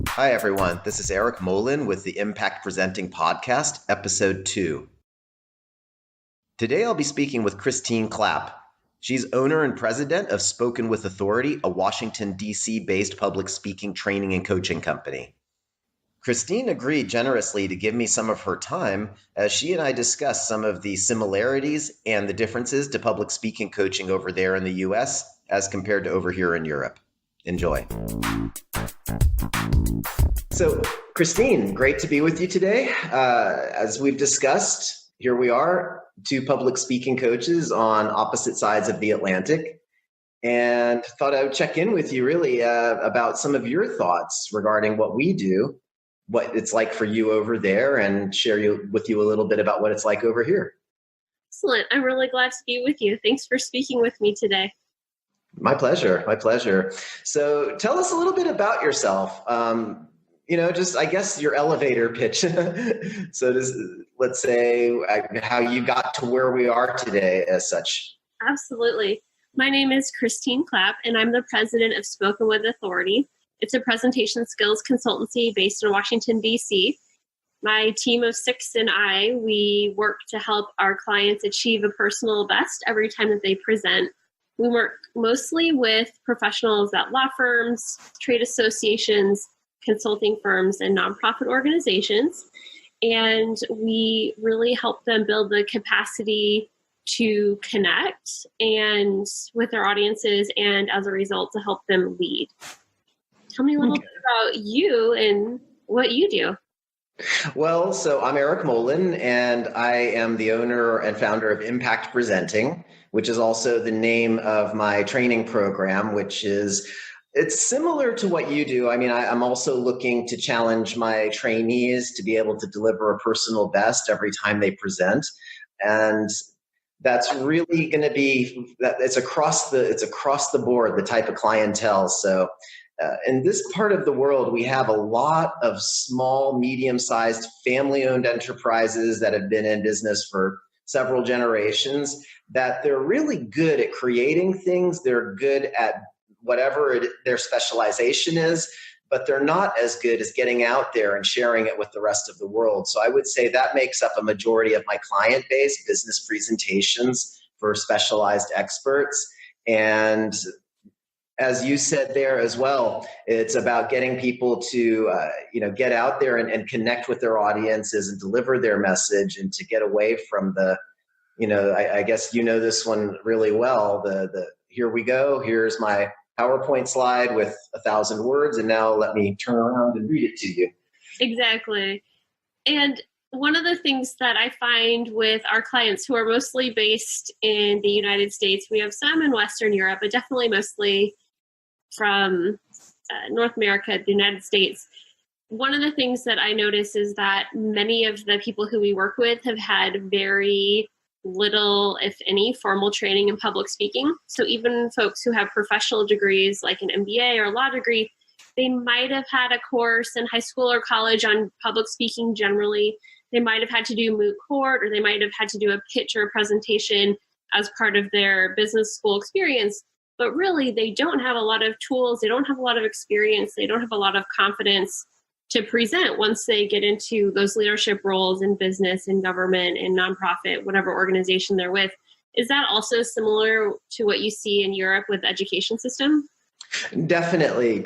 Hi, everyone. This is Eric Molin with the Impact Presenting Podcast, Episode 2. Today, I'll be speaking with Christine Clapp. She's owner and president of Spoken with Authority, a Washington, D.C.-based public speaking training and coaching company. Christine agreed generously to give me some of her time as she and I discussed some of the similarities and the differences to public speaking coaching over there in the U.S. as compared to over here in Europe. Enjoy. So, Christine, great to be with you today. As we've discussed, here we are, two public speaking coaches on opposite sides of the Atlantic, and thought I would check in with you really about some of your thoughts regarding what we do, what it's like for you over there, and share with you a little bit about what it's like over here. Excellent. I'm really glad to be with you. Thanks for speaking with me today. My pleasure. My pleasure. So tell us a little bit about yourself. Just, I guess, your elevator pitch. So let's say how you got to where we are today as such. Absolutely. My name is Christine Clapp, and I'm the president of Spoken with Authority. It's a presentation skills consultancy based in Washington, D.C. My team of 6 and I, we work to help our clients achieve a personal best every time that they present. We work mostly with professionals at law firms, trade associations, consulting firms, and nonprofit organizations. And we really help them build the capacity to connect and with their audiences, and as a result, to help them lead. Tell me a little bit about you and what you do. Well, so I'm Eric Molin, and I am the owner and founder of Impact Presenting, which is also the name of my training program, it's similar to what you do. I mean, I'm also looking to challenge my trainees to be able to deliver a personal best every time they present. And that's really going to be, it's across the board, the type of clientele. So in this part of the world, we have a lot of small, medium-sized, family-owned enterprises that have been in business for several generations, that they're really good at creating things. They're good at whatever their specialization is, but they're not as good as getting out there and sharing it with the rest of the world. So I would say that makes up a majority of my client base, business presentations for specialized experts. And as you said there as well, it's about getting people to get out there and connect with their audiences and deliver their message, and to get away from I guess you know this one really well, the here we go, here's my PowerPoint slide with 1,000 words, and now let me turn around and read it to you. Exactly. And one of the things that I find with our clients who are mostly based in the United States, we have some in Western Europe, but definitely mostly from North America, the United States. One of the things that I notice is that many of the people who we work with have had very little, if any, formal training in public speaking. So even folks who have professional degrees like an MBA or law degree, they might have had a course in high school or college on public speaking generally. They might have had to do moot court, or they might have had to do a pitch or a presentation as part of their business school experience. But really, they don't have a lot of tools. They don't have a lot of experience. They don't have a lot of confidence to present once they get into those leadership roles in business and government and nonprofit, whatever organization they're with. Is that also similar to what you see in Europe with the education system? Definitely.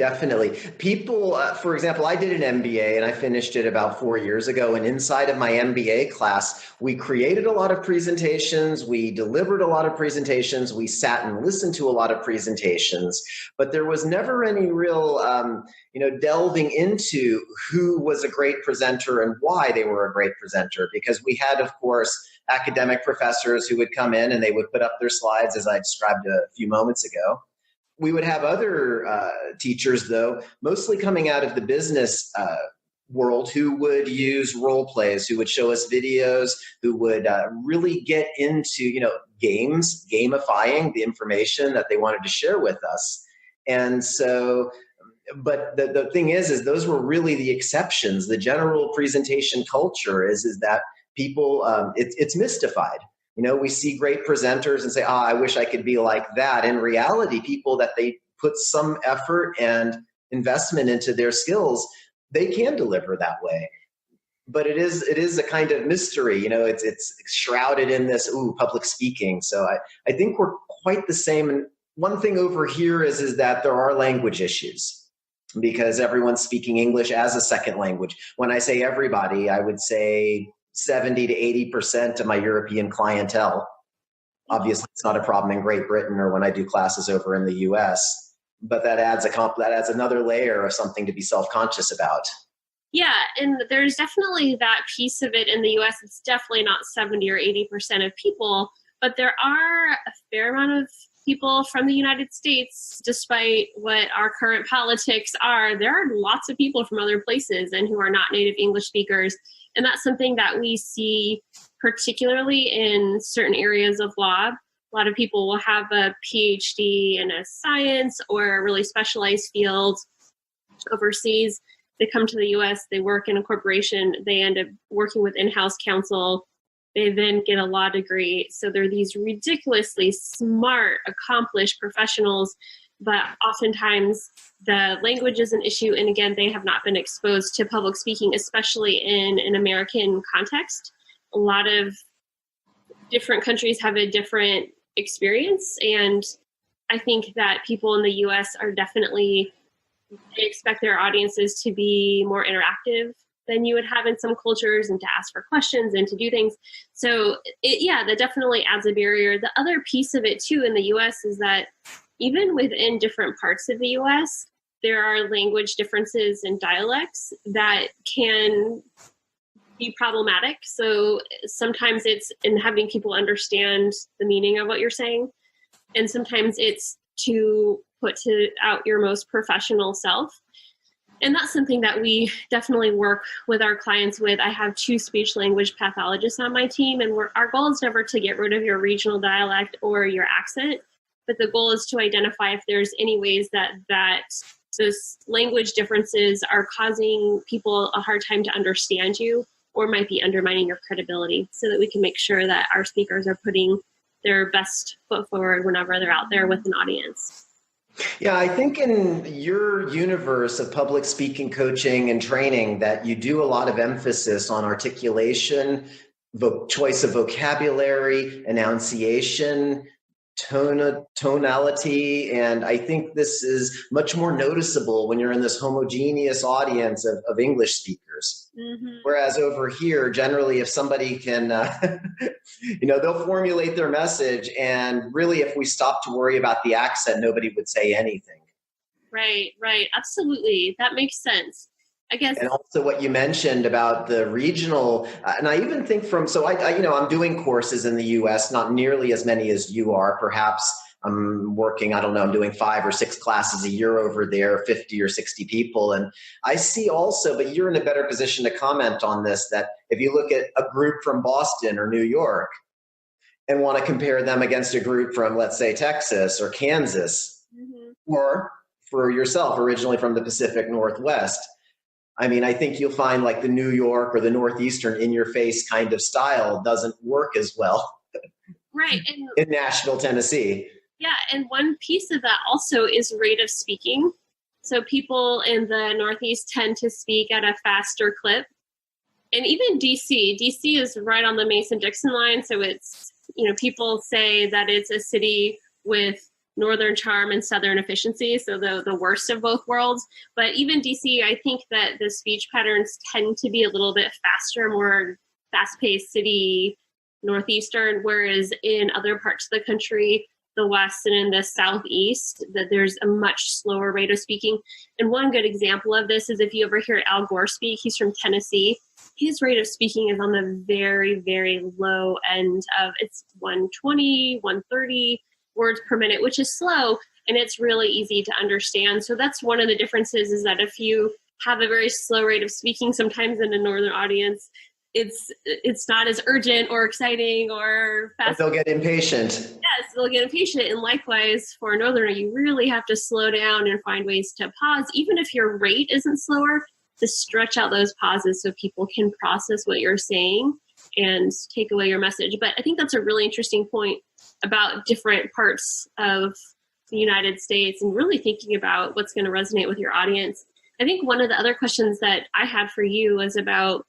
People, for example, I did an MBA and I finished it about 4 years ago. And inside of my MBA class, we created a lot of presentations. We delivered a lot of presentations. We sat and listened to a lot of presentations. But there was never any real, delving into who was a great presenter and why they were a great presenter. Because we had, of course, academic professors who would come in and they would put up their slides, as I described a few moments ago. We would have other teachers, though, mostly coming out of the business world, who would use role plays, who would show us videos, who would really get into, games, gamifying the information that they wanted to share with us. And so, but the thing is those were really the exceptions. The general presentation culture is that people, it's mystified. We see great presenters and say, I wish I could be like that. In reality, people that they put some effort and investment into their skills, they can deliver that way. But it is a kind of mystery, it's shrouded in this public speaking. So I think we're quite the same. And one thing over here is that there are language issues because everyone's speaking English as a second language. When I say everybody, I would say 70 to 80% of my European clientele. Obviously, it's not a problem in Great Britain or when I do classes over in the US, but that adds another layer of something to be self-conscious about. Yeah, and there's definitely that piece of it in the US. It's definitely not 70 or 80% of people, but there are a fair amount of people from the United States, despite what our current politics are. There are lots of people from other places and who are not native English speakers. And that's something that we see particularly in certain areas of law. A lot of people will have a PhD in a science or a really specialized field overseas. They come to the US, they work in a corporation, they end up working with in-house counsel, they then get a law degree. So they're these ridiculously smart, accomplished professionals, but oftentimes the language is an issue. And again, they have not been exposed to public speaking, especially in an American context. A lot of different countries have a different experience. And I think that people in the US are definitely, they expect their audiences to be more interactive than you would have in some cultures and to ask for questions and to do things. So that definitely adds a barrier. The other piece of it too in the US is that even within different parts of the US, there are language differences and dialects that can be problematic. So sometimes it's in having people understand the meaning of what you're saying. And sometimes it's to put out your most professional self. And that's something that we definitely work with our clients with. I have 2 speech language pathologists on my team, and our goal is never to get rid of your regional dialect or your accent, but the goal is to identify if there's any ways that those language differences are causing people a hard time to understand you or might be undermining your credibility, so that we can make sure that our speakers are putting their best foot forward whenever they're out there with an audience. Yeah, I think in your universe of public speaking coaching and training that you do a lot of emphasis on articulation, choice of vocabulary, enunciation, tonality, and I think this is much more noticeable when you're in this homogeneous audience of English speakers. Mm-hmm. Whereas over here, generally, if somebody can, they'll formulate their message, and really, if we stop to worry about the accent, nobody would say anything. Right, absolutely, that makes sense. I guess. And also what you mentioned about the regional, and I even think I'm doing courses in the US, not nearly as many as you are. Perhaps I'm working, I'm doing 5 or 6 classes a year over there, 50 or 60 people. And I see also, but you're in a better position to comment on this, that if you look at a group from Boston or New York and want to compare them against a group from, let's say, Texas or Kansas, mm-hmm. or for yourself, originally from the Pacific Northwest, I think you'll find like the New York or the Northeastern in-your-face kind of style doesn't work as well. Right. In Nashville, Tennessee. Yeah, and one piece of that also is rate of speaking. So people in the Northeast tend to speak at a faster clip. And even DC is right on the Mason-Dixon line. So it's, people say that it's a city with northern charm and southern efficiency, so the worst of both worlds. But even DC, I think that the speech patterns tend to be a little bit faster, more fast-paced city, northeastern, whereas in other parts of the country, the West and in the Southeast, that there's a much slower rate of speaking. And one good example of this is if you ever hear Al Gore speak, he's from Tennessee. His rate of speaking is on the very, very low end of, it's 120, 130 words per minute, which is slow, and it's really easy to understand. So that's one of the differences, is that if you have a very slow rate of speaking, sometimes in a northern audience, it's not as urgent or exciting or fast. They'll get impatient. Yes, they'll get impatient. And likewise, for a northerner, you really have to slow down and find ways to pause, even if your rate isn't slower, to stretch out those pauses so people can process what you're saying and take away your message. But I think that's a really interesting point about different parts of the United States and really thinking about what's going to resonate with your audience. I think one of the other questions that I had for you was about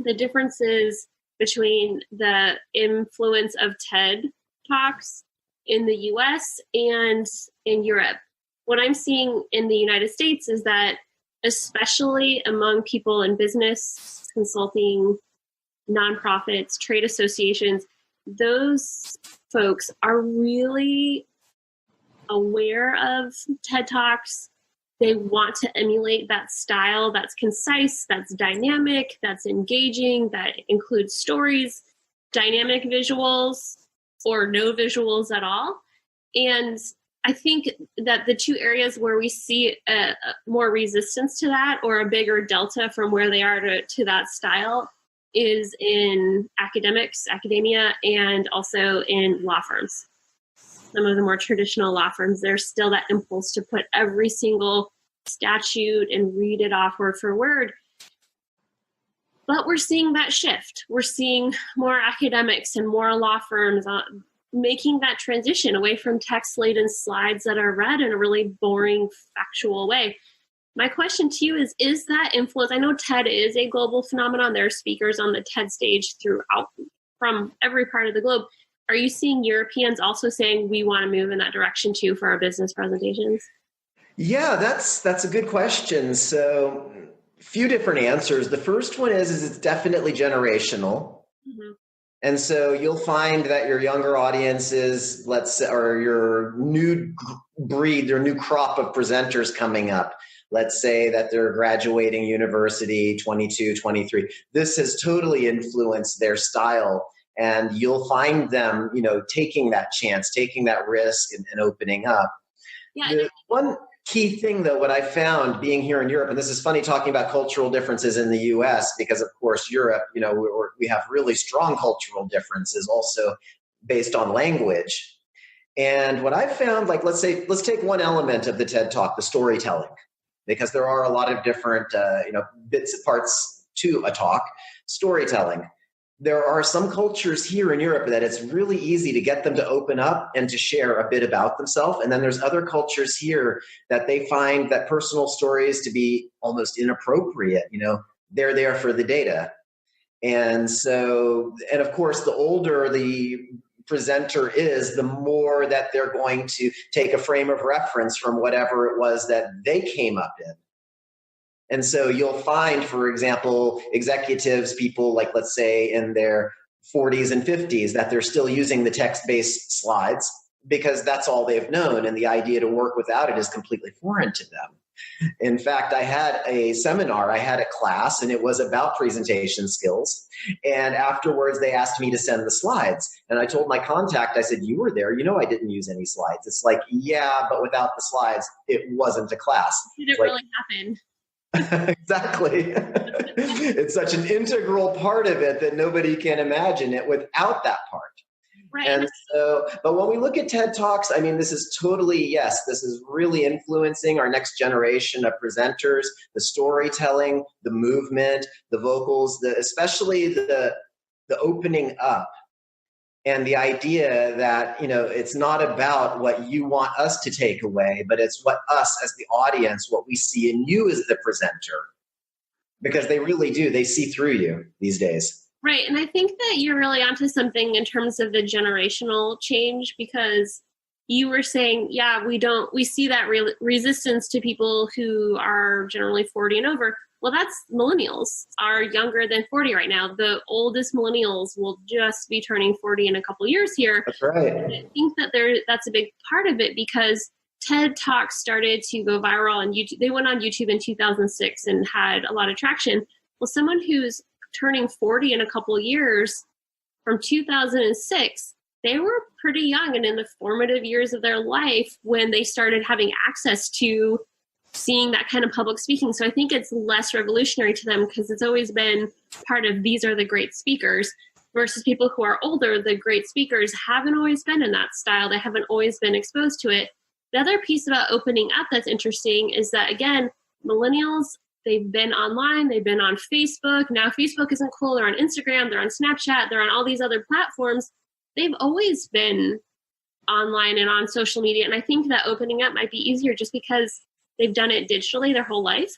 the differences between the influence of TED Talks in the US and in Europe. What I'm seeing in the United States is that, especially among people in business, consulting, nonprofits, trade associations, those folks are really aware of TED Talks. They want to emulate that style that's concise, that's dynamic, that's engaging, that includes stories, dynamic visuals, or no visuals at all. And I think that the two areas where we see more resistance to that, or a bigger delta from where they are to that style, is in academia, and also in law firms. Some of the more traditional law firms, there's still that impulse to put every single statute and read it off word for word. But we're seeing that shift. We're seeing more academics and more law firms making that transition away from text-laden slides that are read in a really boring, factual way. My question to you is that influence? I know TED is a global phenomenon. There are speakers on the TED stage throughout from every part of the globe. Are you seeing Europeans also saying we want to move in that direction too for our business presentations? Yeah, that's a good question. So, a few different answers. The first one is it's definitely generational. Mm-hmm. And so you'll find that your younger audiences, let's say, or your new breed, their new crop of presenters coming up, let's say that they're graduating university, 22, 23. This has totally influenced their style. And you'll find them, taking that chance, taking that risk and opening up. Yeah. The one key thing, though, what I found being here in Europe, and this is funny talking about cultural differences in the US, because, of course, Europe, we have really strong cultural differences also based on language. And what I found, like, let's take one element of the TED Talk, the storytelling, because there are a lot of different, bits and parts to a talk, storytelling. There are some cultures here in Europe that it's really easy to get them to open up and to share a bit about themselves. And then there's other cultures here that they find that personal stories to be almost inappropriate. They're there for the data. And so, and of course, the older the presenter is, the more that they're going to take a frame of reference from whatever it was that they came up in. And so you'll find, for example, executives, people like, let's say, in their 40s and 50s, that they're still using the text-based slides because that's all they've known. And the idea to work without it is completely foreign to them. In fact, I had a seminar, I had a class, and it was about presentation skills. And afterwards, they asked me to send the slides. And I told my contact, I said, you were there. I didn't use any slides. It's like, yeah, but without the slides, it wasn't a class. Did it really happen? Exactly. It's such an integral part of it that nobody can imagine it without that part. Right. And so, but when we look at TED Talks, I mean, this is totally, yes, this is really influencing our next generation of presenters, the storytelling, the movement, the vocals, especially the opening up. And the idea that, it's not about what you want us to take away, but it's what us as the audience, what we see in you as the presenter. Because they really do. They see through you these days. Right. And I think that you're really onto something in terms of the generational change, because you were saying, yeah, we see that resistance to people who are generally 40 and over. Well, that's millennials are younger than 40 right now. The oldest millennials will just be turning 40 in a couple years here. That's right. And I think that that's a big part of it, because TED Talks started to go viral on YouTube. They went on YouTube in 2006 and had a lot of traction. Well, someone who's turning 40 in a couple years from 2006, they were pretty young and in the formative years of their life when they started having access to seeing that kind of public speaking. So I think it's less revolutionary to them because it's always been part of these are the great speakers, versus people who are older. The great speakers haven't always been in that style. They haven't always been exposed to it. The other piece about opening up that's interesting is that, again, millennials, they've been online, they've been on Facebook. Now Facebook isn't cool. They're on Instagram, they're on Snapchat, they're on all these other platforms. They've always been online and on social media. And I think that opening up might be easier just because they've done it digitally their whole life.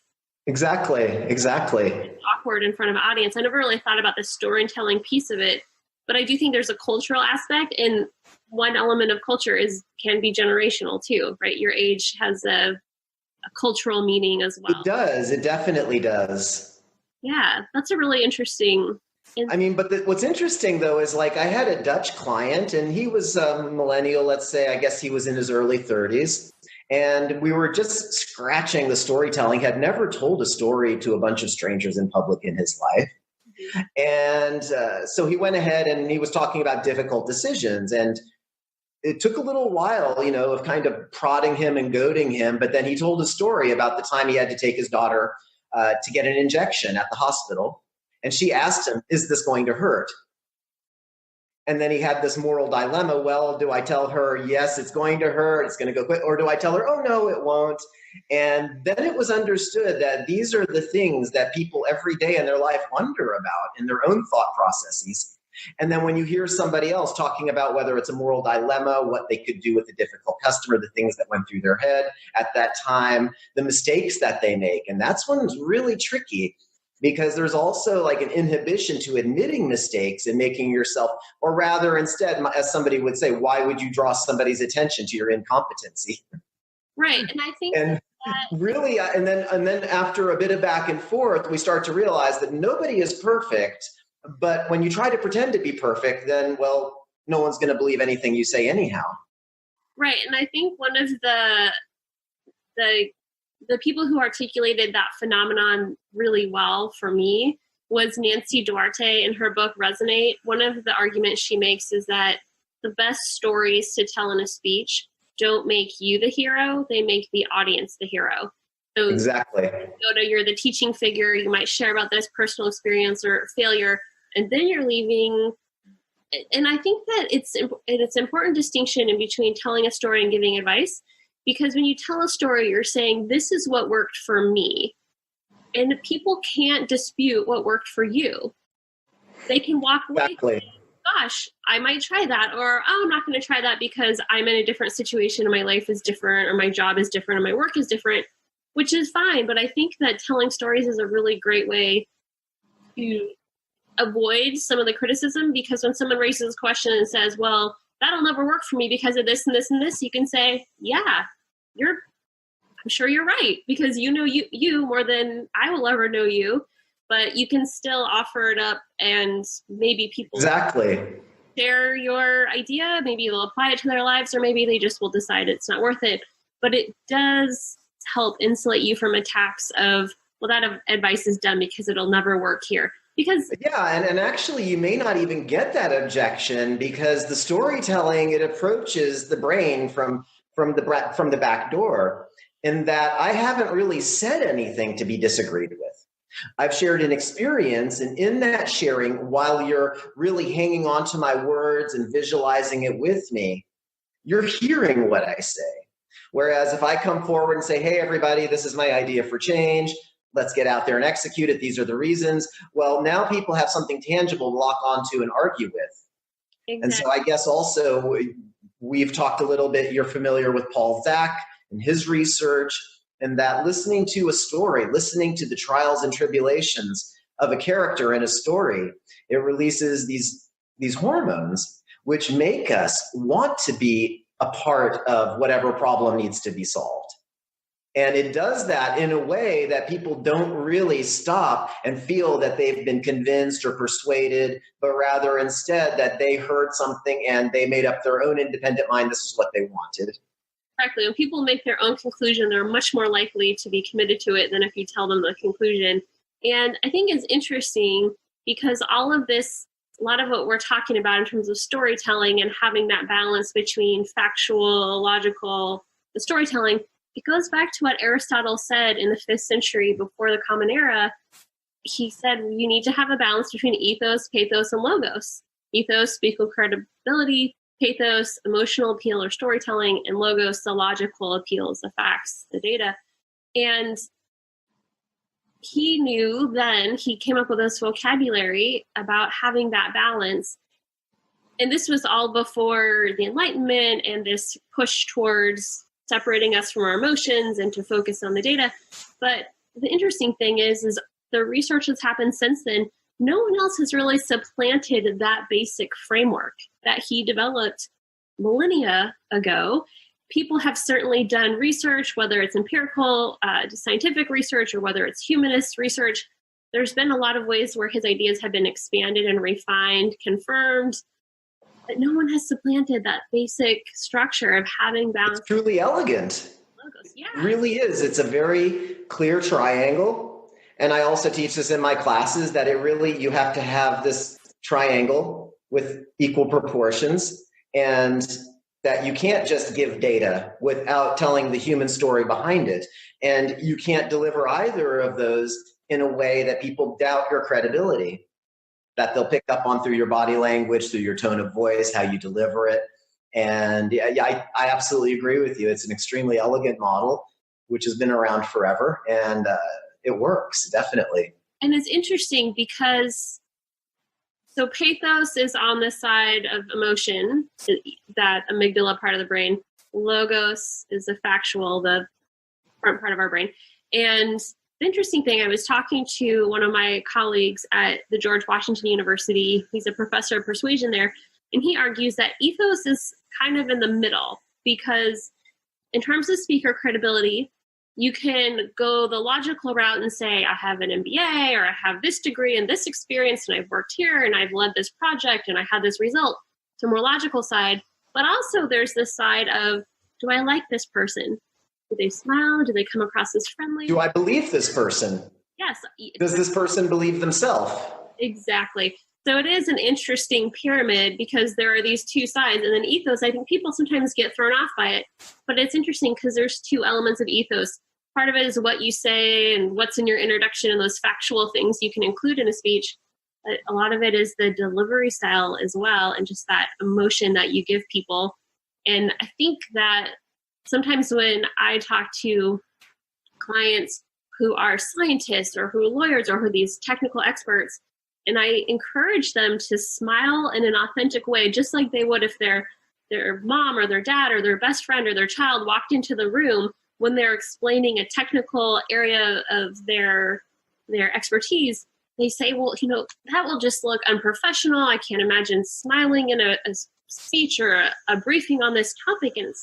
Exactly. It's awkward in front of an audience. I never really thought about the storytelling piece of it, but I do think there's a cultural aspect, and one element of culture can be generational too, right? Your age has a cultural meaning as well. It does. It definitely does. Yeah, that's a really interesting. I mean, but what's interesting though is like I had a Dutch client and he was a millennial, let's say, I guess he was in his early 30s. And we were just scratching the storytelling, had never told a story to a bunch of strangers in public in his life. And so he went ahead and he was talking about difficult decisions. And it took a little while, of kind of prodding him and goading him. But then he told a story about the time he had to take his daughter to get an injection at the hospital. And she asked him, "Is this going to hurt?" And then he had this moral dilemma. Well, do I tell her, yes, it's going to hurt, it's going to go quick, or do I tell her, oh, no, it won't? And then it was understood that these are the things that people every day in their life wonder about in their own thought processes. And then when you hear somebody else talking about whether it's a moral dilemma, what they could do with a difficult customer, the things that went through their head at that time, the mistakes that they make. And that's when it's really tricky, because there's also like an inhibition to admitting mistakes and making yourself, or rather instead, as somebody would say, why would you draw somebody's attention to your incompetency? Right. And I think really, and then after a bit of back and forth, we start to realize that nobody is perfect. But when you try to pretend to be perfect, then, well, no one's going to believe anything you say anyhow. Right. And I think one of the people who articulated that phenomenon really well for me was Nancy Duarte in her book Resonate. One of the arguments she makes is that the best stories to tell in a speech don't make you the hero, they make the audience the hero. So exactly. You're the teaching figure, you might share about this personal experience or failure, and then you're leaving. And I think that it's an important distinction in between telling a story and giving advice. Because when you tell a story, you're saying, this is what worked for me. And people can't dispute what worked for you. They can walk away exactly. saying, gosh, I might try that. Or, oh, I'm not going to try that because I'm in a different situation and my life is different, or my job is different, or my work is different, which is fine. But I think that telling stories is a really great way to avoid some of the criticism, because when someone raises a question and says, well, that'll never work for me because of this and this and this, you can say, yeah, I'm sure you're right, because you know you more than I will ever know you, but you can still offer it up, and maybe people exactly share your idea, maybe they'll apply it to their lives, or maybe they just will decide it's not worth it. But it does help insulate you from attacks of, well, that advice is dumb because it'll never work here. Because and actually you may not even get that objection, because the storytelling, it approaches the brain from the back door, in that I haven't really said anything to be disagreed with. I've shared an experience, and in that sharing, while you're really hanging on to my words and visualizing it with me, you're hearing what I say. Whereas if I come forward and say, hey, everybody, this is my idea for change, let's get out there and execute it, these are the reasons. Well, now people have something tangible to lock onto and argue with. Exactly. And so I guess also we've talked a little bit, you're familiar with Paul Zak and his research, and that listening to a story, listening to the trials and tribulations of a character in a story, it releases these hormones which make us want to be a part of whatever problem needs to be solved. And it does that in a way that people don't really stop and feel that they've been convinced or persuaded, but rather instead that they heard something and they made up their own independent mind. This is what they wanted. Exactly. When people make their own conclusion, they're much more likely to be committed to it than if you tell them the conclusion. And I think it's interesting because all of this, a lot of what we're talking about in terms of storytelling and having that balance between factual, logical, the storytelling, it goes back to what Aristotle said in the 5th century before the Common Era. He said you need to have a balance between ethos, pathos, and logos. Ethos, speaking credibility, pathos, emotional appeal or storytelling, and logos, the logical appeals, the facts, the data. And he knew then, he came up with this vocabulary about having that balance. And this was all before the Enlightenment and this push towards separating us from our emotions and to focus on the data. But the interesting thing is the research that's happened since then, no one else has really supplanted that basic framework that he developed millennia ago. People have certainly done research, whether it's empirical, scientific research, or whether it's humanist research. There's been a lot of ways where his ideas have been expanded and refined, confirmed, but no one has supplanted that basic structure of having balance. It's truly elegant. Logos. Yeah. It really is. It's a very clear triangle. And I also teach this in my classes that you have to have this triangle with equal proportions, and that you can't just give data without telling the human story behind it. And you can't deliver either of those in a way that people doubt your credibility, that they'll pick up on through your body language, through your tone of voice, how you deliver it. And I absolutely agree with you. It's an extremely elegant model, which has been around forever, and it works, definitely. And it's interesting because so pathos is on the side of emotion, that amygdala part of the brain. Logos is the factual, the front part of our brain. And the interesting thing, I was talking to one of my colleagues at the George Washington University. He's a professor of persuasion there. And he argues that ethos is kind of in the middle, because in terms of speaker credibility, you can go the logical route and say, I have an MBA, or I have this degree and this experience, and I've worked here, and I've led this project, and I had this result. It's a more logical side. But also there's this side of, do I like this person? Do they smile? Do they come across as friendly? Do I believe this person? Yes. Does this person believe themselves? Exactly. So it is an interesting pyramid because there are these two sides. And then ethos, I think people sometimes get thrown off by it. But it's interesting because there's two elements of ethos. Part of it is what you say and what's in your introduction and those factual things you can include in a speech. But a lot of it is the delivery style as well, and just that emotion that you give people. And I think that sometimes when I talk to clients who are scientists or who are lawyers or who are these technical experts, and I encourage them to smile in an authentic way, just like they would if their mom or their dad or their best friend or their child walked into the room when they're explaining a technical area of their expertise. They say, well, that will just look unprofessional. I can't imagine smiling in a speech or a briefing on this topic. And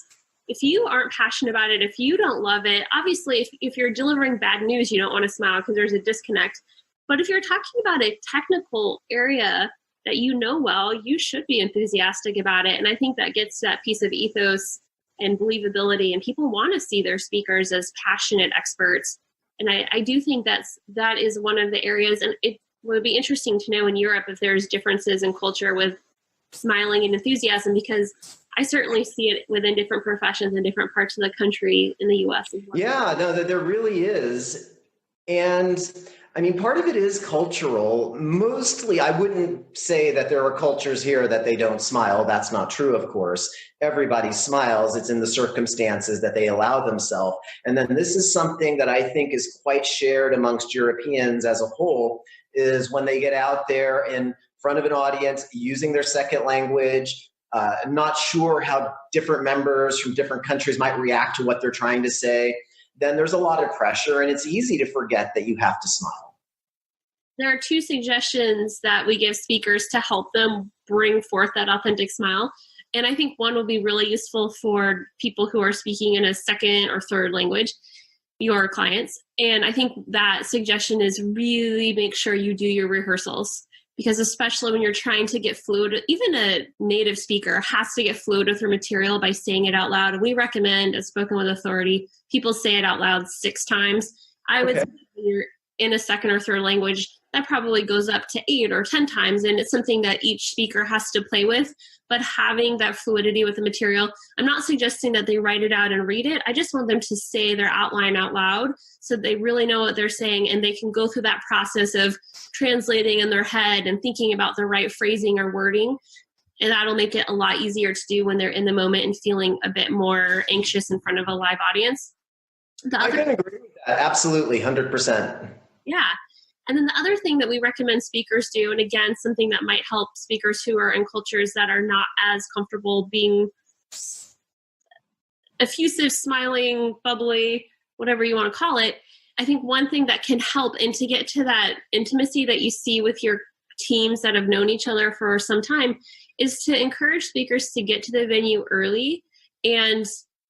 if you aren't passionate about it, if you don't love it, obviously if you're delivering bad news, you don't want to smile because there's a disconnect. But if you're talking about a technical area that you know well, you should be enthusiastic about it. And I think that gets to that piece of ethos and believability. And people want to see their speakers as passionate experts. And I do think that is one of the areas. And it would be interesting to know in Europe if there's differences in culture with smiling and enthusiasm, because I certainly see it within different professions in different parts of the country in the U.S. as well. Yeah, no, there really is. And I mean, part of it is cultural. Mostly, I wouldn't say that there are cultures here that they don't smile. That's not true, of course. Everybody smiles. It's in the circumstances that they allow themselves. And then this is something that I think is quite shared amongst Europeans as a whole, is when they get out there in front of an audience using their second language, not sure how different members from different countries might react to what they're trying to say, then there's a lot of pressure, and it's easy to forget that you have to smile. There are two suggestions that we give speakers to help them bring forth that authentic smile. And I think one will be really useful for people who are speaking in a second or third language, your clients. And I think that suggestion is really make sure you do your rehearsals, because especially when you're trying to get fluid, even a native speaker has to get fluid with their material by saying it out loud. And we recommend, as spoken with authority, people say it out loud 6 times. I would say when you're in a second or third language, that probably goes up to 8 or 10 times. And it's something that each speaker has to play with. But having that fluidity with the material, I'm not suggesting that they write it out and read it. I just want them to say their outline out loud so they really know what they're saying, and they can go through that process of translating in their head and thinking about the right phrasing or wording. And that'll make it a lot easier to do when they're in the moment and feeling a bit more anxious in front of a live audience. I can agree with that. Absolutely, 100%. Yeah. And then the other thing that we recommend speakers do, and again, something that might help speakers who are in cultures that are not as comfortable being effusive, smiling, bubbly, whatever you want to call it, I think one thing that can help, and to get to that intimacy that you see with your teams that have known each other for some time, is to encourage speakers to get to the venue early and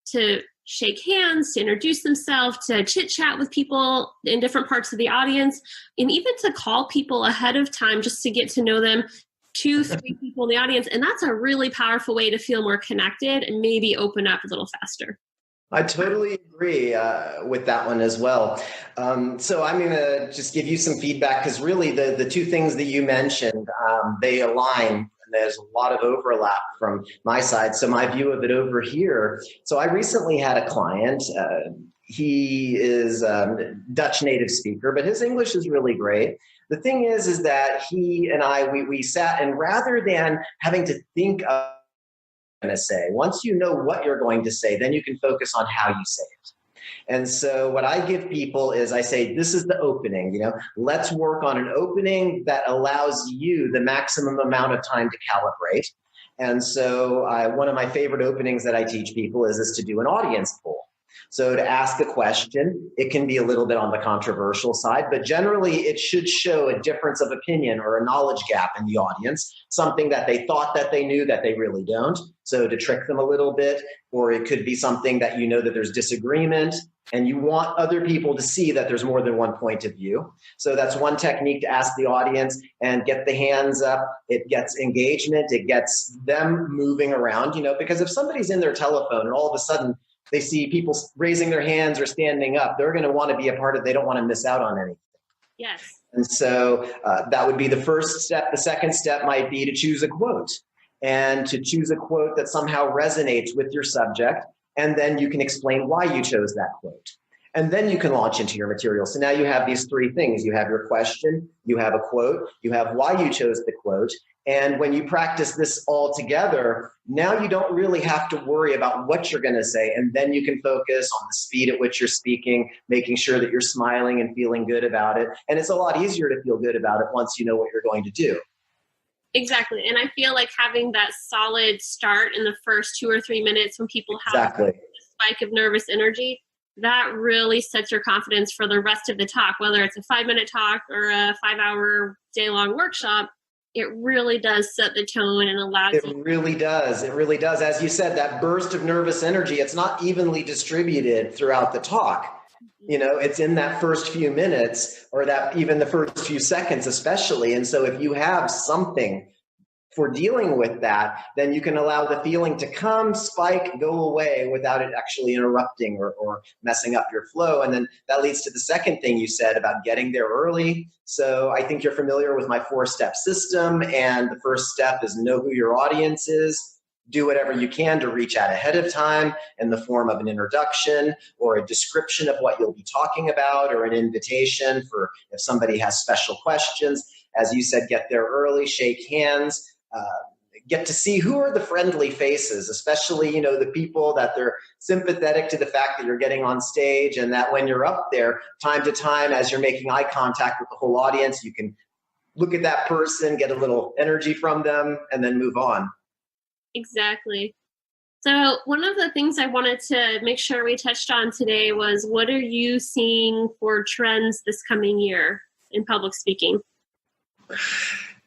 to shake hands, to introduce themselves, to chit chat with people in different parts of the audience, and even to call people ahead of time just to get to know them, 2-3 people in the audience. And that's a really powerful way to feel more connected and maybe open up a little faster. I totally agree with that one as well. So I'm going to just give you some feedback, because really the two things that you mentioned, they align. There's a lot of overlap from my side. So my view of it over here. So I recently had a client. He is a Dutch native speaker, but his English is really great. The thing is that he and I, we sat, and rather than having to think of going to say, once you know what you're going to say, then you can focus on how you say it. And so what I give people is I say, this is the opening, let's work on an opening that allows you the maximum amount of time to calibrate. And so one of my favorite openings that I teach people is to do an audience poll. So to ask a question, it can be a little bit on the controversial side, but generally it should show a difference of opinion or a knowledge gap in the audience, something that they thought that they knew that they really don't. So to trick them a little bit, or it could be something that that there's disagreement and you want other people to see that there's more than one point of view. So that's one technique to ask the audience and get the hands up. It gets engagement. It gets them moving around, because if somebody's in their telephone and all of a sudden they see people raising their hands or standing up, they're going to want to be a part of it. They don't want to miss out on anything. Yes. And so that would be the first step. The second step might be to choose a quote, and to choose a quote that somehow resonates with your subject. And then you can explain why you chose that quote. And then you can launch into your material. So now you have these three things. You have your question, you have a quote, you have why you chose the quote. And when you practice this all together, now you don't really have to worry about what you're going to say. And then you can focus on the speed at which you're speaking, making sure that you're smiling and feeling good about it. And it's a lot easier to feel good about it once you know what you're going to do. Exactly. And I feel like having that solid start in the first 2 or 3 minutes when people have a spike of nervous energy, that really sets your confidence for the rest of the talk, whether it's a 5-minute talk or a 5-hour day-long workshop. It really does set the tone and allows you. It really does. It really does. As you said, that burst of nervous energy, it's not evenly distributed throughout the talk. It's in that first few minutes, or that even the first few seconds especially. And so if you have something for dealing with that, then you can allow the feeling to come, spike, go away without it actually interrupting or messing up your flow. And then that leads to the second thing you said about getting there early. So I think you're familiar with my 4-step system. And the first step is know who your audience is. Do whatever you can to reach out ahead of time in the form of an introduction or a description of what you'll be talking about, or an invitation for if somebody has special questions. As you said, get there early, shake hands, get to see who are the friendly faces, especially, the people that they're sympathetic to the fact that you're getting on stage, and that when you're up there, time to time, as you're making eye contact with the whole audience, you can look at that person, get a little energy from them, and then move on. Exactly. So one of the things I wanted to make sure we touched on today was, what are you seeing for trends this coming year in public speaking?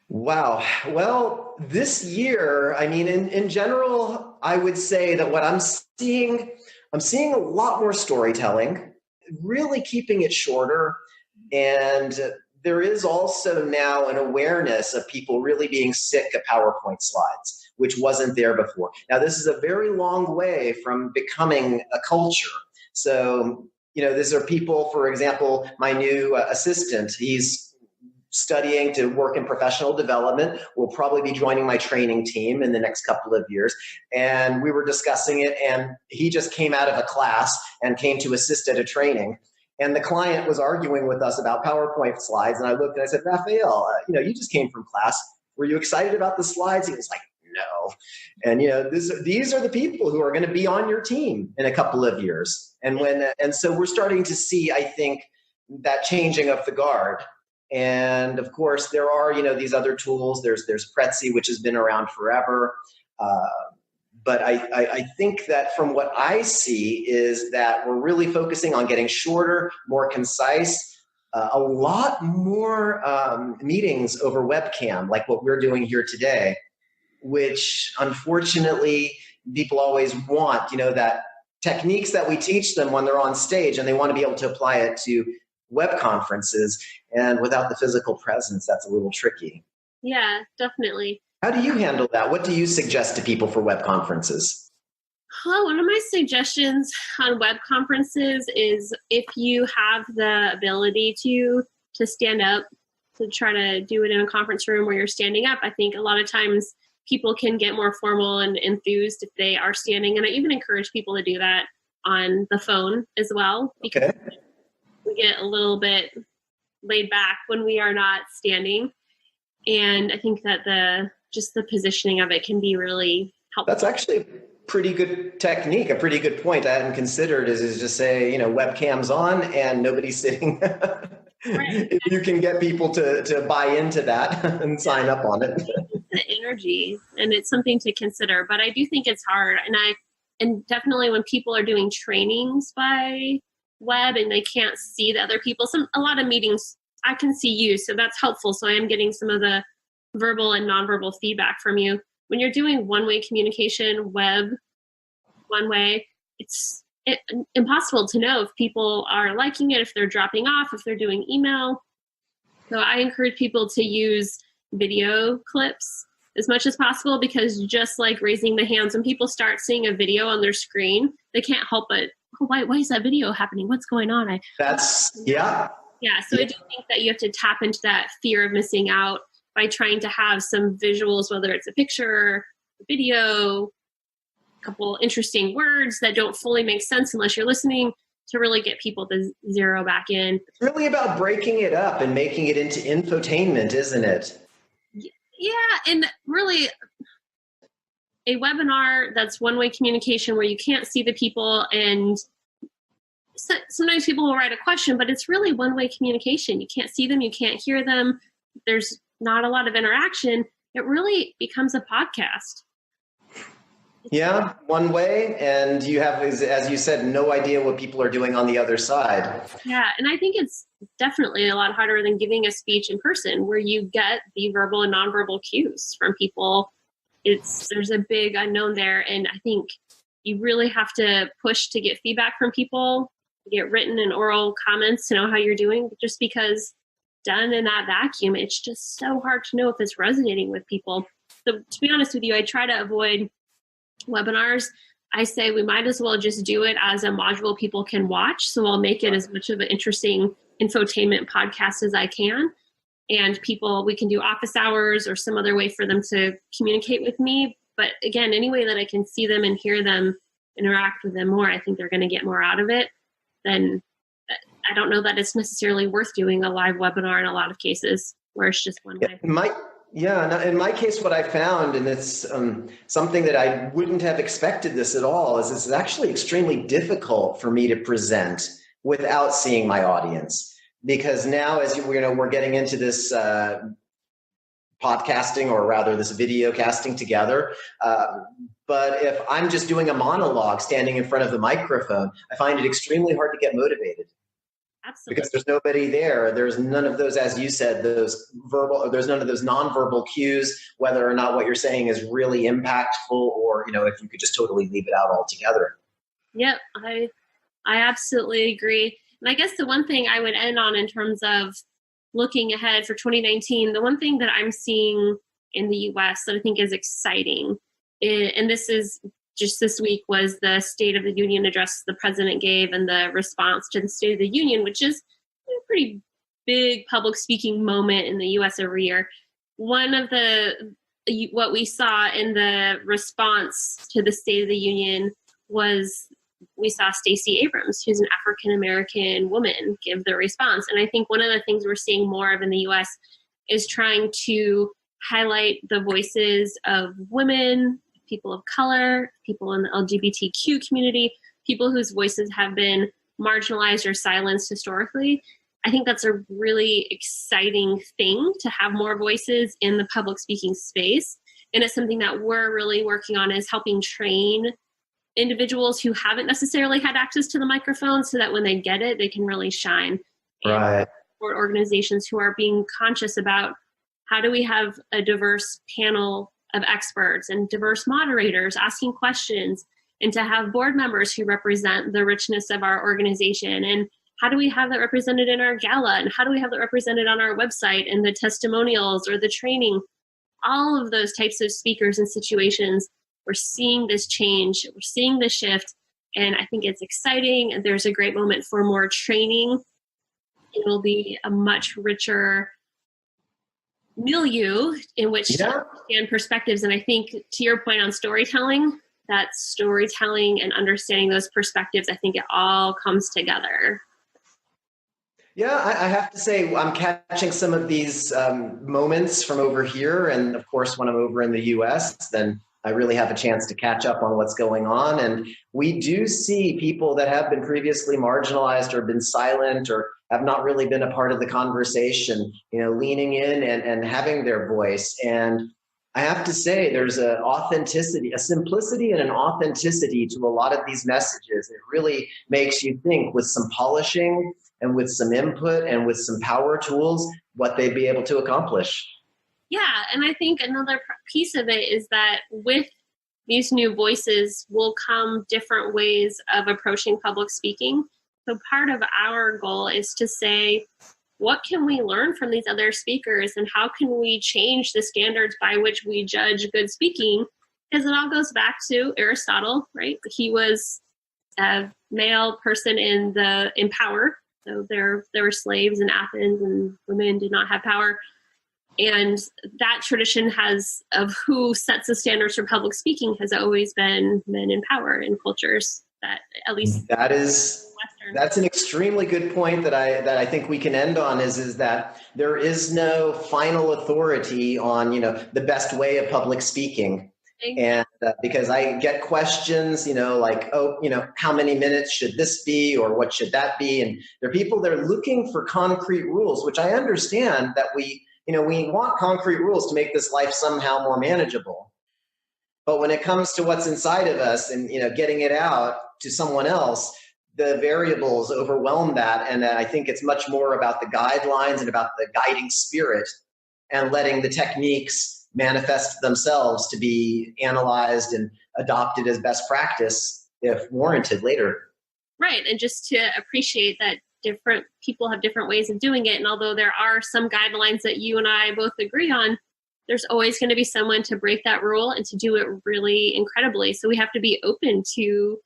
Wow. Well, this year, in general, I would say that what I'm seeing a lot more storytelling, really keeping it shorter. And there is also now an awareness of people really being sick of PowerPoint slides, which wasn't there before. Now, this is a very long way from becoming a culture. So, these are people, for example, my new assistant, he's studying to work in professional development, will probably be joining my training team in the next couple of years. And we were discussing it, and he just came out of a class and came to assist at a training. And the client was arguing with us about PowerPoint slides. And I looked and I said, Raphael, you just came from class. Were you excited about the slides? He was like, no. And, these are the people who are going to be on your team in a couple of years. And so we're starting to see, I think, that changing of the guard. And of course, there are, these other tools. There's Prezi, which has been around forever. But I think that from what I see is that we're really focusing on getting shorter, more concise, a lot more meetings over webcam, like what we're doing here today, which unfortunately people always want, that techniques that we teach them when they're on stage, and they want to be able to apply it to web conferences. And without the physical presence, that's a little tricky. Yeah, definitely. How do you handle that? What do you suggest to people for web conferences? Well, one of my suggestions on web conferences is if you have the ability to stand up, to try to do it in a conference room where you're standing up. I think a lot of times people can get more formal and enthused if they are standing. And I even encourage people to do that on the phone as well. Because we get a little bit laid back when we are not standing. And I think that the positioning of it can be really helpful. That's actually a pretty good technique, a pretty good point I hadn't considered is just say, webcam's on and nobody's sitting. Right. If you can get people to buy into that and sign up on it. The energy, and it's something to consider, but I do think it's hard. And definitely when people are doing trainings by web and they can't see the other people, a lot of meetings I can see you, so that's helpful. So I am getting some of the verbal and nonverbal feedback from you. When you're doing one-way communication, web, one way, it's impossible to know if people are liking it, if they're dropping off, if they're doing email. So I encourage people to use video clips as much as possible, because just like raising the hands, when people start seeing a video on their screen, they can't help but, oh, why is that video happening? What's going on? Yeah, so I do think that you have to tap into that fear of missing out by trying to have some visuals, whether it's a picture, a video, a couple interesting words that don't fully make sense unless you're listening, to really get people to zero back in. It's really about breaking it up and making it into infotainment, isn't it? Yeah, and really a webinar that's one-way communication where you can't see the people, and sometimes people will write a question, but it's really one-way communication. You can't see them, you can't hear them, there's not a lot of interaction. It really becomes a podcast. Yeah, one way, and you have, as you said, no idea what people are doing on the other side. Yeah, and I think it's definitely a lot harder than giving a speech in person, where you get the verbal and nonverbal cues from people. There's a big unknown there, and I think you really have to push to get feedback from people, get written and oral comments to know how you're doing, just because done in that vacuum, it's just so hard to know if it's resonating with people. So to be honest with you, I try to avoid webinars. I say we might as well just do it as a module people can watch. So I'll make it as much of an interesting infotainment podcast as I can. And we can do office hours or some other way for them to communicate with me. But again, any way that I can see them and hear them, interact with them more, I think they're going to get more out of it. Then I don't know that it's worth doing a live webinar in a lot of cases where it's just one way. In my case, what I found, and it's something that I wouldn't have expected this at all, is it's actually extremely difficult for me to present without seeing my audience. Because now, as we're getting into this podcasting, or rather this video casting together. But if I'm just doing a monologue standing in front of the microphone, I find it extremely hard to get motivated. Absolutely. Because there's nobody there. There's none of those, as you said, there's none of those nonverbal cues, whether or not what you're saying is really impactful, or, if you could just totally leave it out altogether. Yep, I absolutely agree. And I guess the one thing I would end on in terms of looking ahead for 2019, the one thing that I'm seeing in the U.S. that I think is exciting, and this is just this week, was the State of the Union address the president gave and the response to the State of the Union, which is a pretty big public speaking moment in the U.S. every year. One of what we saw in the response to the State of the Union was we saw Stacey Abrams, who's an African-American woman, give the response. And I think one of the things we're seeing more of in the U.S. is trying to highlight the voices of women, people of color, people in the LGBTQ community, people whose voices have been marginalized or silenced historically. I think that's a really exciting thing to have more voices in the public speaking space. And it's something that we're really working on, is helping train individuals who haven't necessarily had access to the microphone so that when they get it, they can really shine. Right. Support organizations who are being conscious about how do we have a diverse panel of experts and diverse moderators asking questions, and to have board members who represent the richness of our organization. And how do we have that represented in our gala? And how do we have that represented on our website and the testimonials or the training? All of those types of speakers and situations, we're seeing this change, we're seeing this shift, and I think it's exciting. And there's a great moment for more training. It will be a much richer milieu in which to understand perspectives. And I think, to your point on storytelling, that storytelling and understanding those perspectives, I think it all comes together. Yeah, I have to say, I'm catching some of these moments from over here. And of course, when I'm over in the US, then I really have a chance to catch up on what's going on. And we do see people that have been previously marginalized or been silent or have not really been a part of the conversation, leaning in and having their voice. And I have to say, there's an authenticity, a simplicity and an authenticity to a lot of these messages. It really makes you think, with some polishing and with some input and with some power tools, what they'd be able to accomplish. Yeah, and I think another piece of it is that with these new voices will come different ways of approaching public speaking. So part of our goal is to say, what can we learn from these other speakers, and how can we change the standards by which we judge good speaking? Because it all goes back to Aristotle, right? He was a male person in power. So there were slaves in Athens, and women did not have power. And that tradition of who sets the standards for public speaking has always been men in power in cultures that, at least that's an extremely good point that I think we can end on is that there is no final authority on, the best way of public speaking. And because I get questions, like, how many minutes should this be, or what should that be? And there are people that are looking for concrete rules, which I understand that we want concrete rules to make this life somehow more manageable. But when it comes to what's inside of us and, getting it out to someone else, the variables overwhelm that. And I think it's much more about the guidelines and about the guiding spirit, and letting the techniques manifest themselves to be analyzed and adopted as best practice if warranted later. Right. And just to appreciate that different people have different ways of doing it. And although there are some guidelines that you and I both agree on, there's always going to be someone to break that rule and to do it really incredibly. So we have to be open to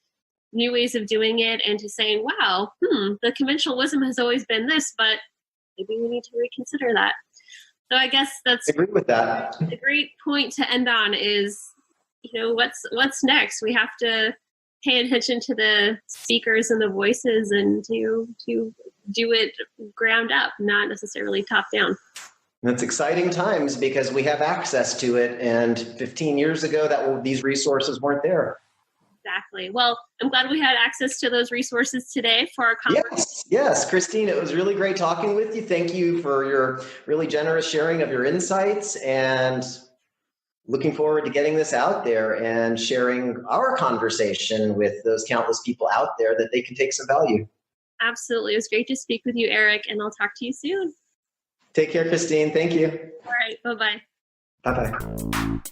new ways of doing it, and to saying, wow, the conventional wisdom has always been this, but maybe we need to reconsider that. So I guess that's I agree with that. A great point to end on is, what's next? We have to pay attention to the speakers and the voices, and to do it ground up, not necessarily top down. It's exciting times because we have access to it. And 15 years ago, these resources weren't there. Exactly. Well, I'm glad we had access to those resources today for our conference. Yes, Christine, it was really great talking with you. Thank you for your really generous sharing of your insights, and looking forward to getting this out there and sharing our conversation with those countless people out there that they can take some value. Absolutely. It was great to speak with you, Eric, and I'll talk to you soon. Take care, Christine. Thank you. All right. Bye-bye. Bye-bye.